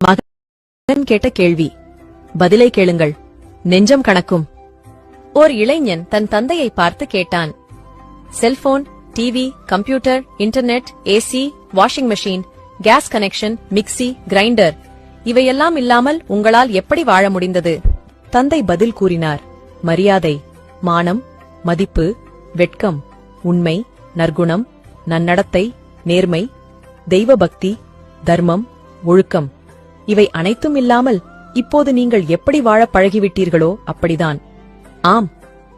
மகன் கேட்ட கேள்வி. பதிலை கேளுங்கள், நெஞ்சம் கணக்கும். ஓர் இளைஞன் தன் தந்தையை பார்த்து கேட்டான். Cellphone, TV, computer, internet, AC, washing machine, gas connection, mixie, grinder இவையெல்லாம் இல்லாமல் உங்களால் எப்படி வாழ முடிந்தது? தந்தை பதில் கூறினார். மரியாதை, மானம், மதிப்பு, வெட்கம், உண்மை, நற்குணம், நன்னடத்தை, நேர்மை, தெய்வ பக்தி, தர்மம், ஒழுக்கம் இவை அனைத்தும் இல்லாமல் இப்போது நீங்கள் எப்படி வாழ பழகிவிட்டீர்களோ அப்படிதான். ஆம்,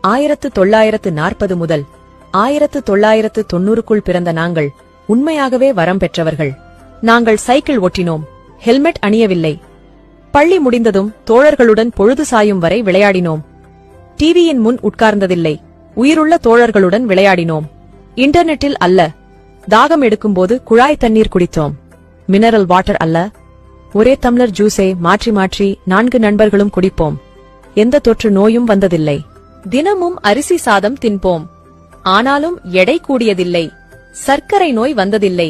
1940 முதல் 1990க்குள் பிறந்த நாங்கள் உண்மையாகவே வரம் பெற்றவர்கள். நாங்கள் சைக்கிள் ஓட்டினோம், ஹெல்மெட் அணியவில்லை. பள்ளி முடிந்ததும் தோழர்களுடன் பொழுது சாயும் வரை விளையாடினோம். டிவியின் முன் உட்கார்ந்ததில்லை, உயிருள்ள தோழர்களுடன் விளையாடினோம். இன்டர்நெட்டில் அல்ல, தாகம் எடுக்கும்போது குழாய் தண்ணீர் குடித்தோம். மினரல் வாட்டர் அல்ல, ஒரே டம்ளர் ஜூஸை மாற்றி மாற்றி 4 நண்பர்களும் குடிப்போம். எந்த தொற்று நோயும் வந்ததில்லை. தினமும் அரிசி சாதம் தின்போம், ஆனாலும் எடை கூடியதில்லை. சர்க்கரை நோய் வந்ததில்லை.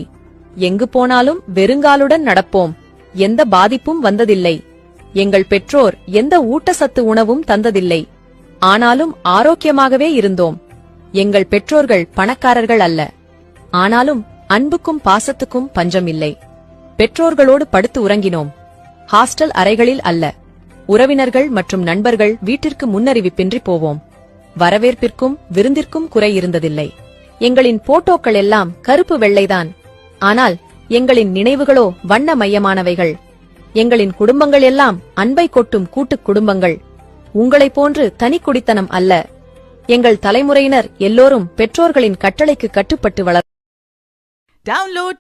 எங்கு போனாலும் வெறுங்காலுடன் நடப்போம், எந்த பாதிப்பும் வந்ததில்லை. எங்கள் பெற்றோர் எந்த ஊட்டச்சத்து உணவும் தந்ததில்லை, ஆனாலும் ஆரோக்கியமாகவே இருந்தோம். எங்கள் பெற்றோர்கள் பணக்காரர்கள் அல்ல, ஆனாலும் அன்புக்கும் பாசத்துக்கும் பஞ்சம் இல்லை. பெற்றோர்களோடு படுத்து உறங்கினோம், ஹாஸ்டல் அறைகளில் அல்ல. உறவினர்கள் மற்றும் நண்பர்கள் வீட்டிற்கு முன்னறிவிப்பின்றி போவோம். வரவேற்பிற்கும் விருந்திற்கும் குறை இருந்ததில்லை. எங்களின் போட்டோக்கள் எல்லாம் கருப்பு வெள்ளைதான், ஆனால் எங்களின் நினைவுகளோ வண்ண மையமானவைகள். எங்களின் குடும்பங்கள் எல்லாம் அன்பை கொட்டும் கூட்டுக் குடும்பங்கள். உங்களைப் போன்று தனி குடித்தனம் அல்ல. எங்கள் தலைமுறையினர் எல்லோரும் பெற்றோர்களின் கட்டளைக்கு கட்டுப்பட்டு வளர். Download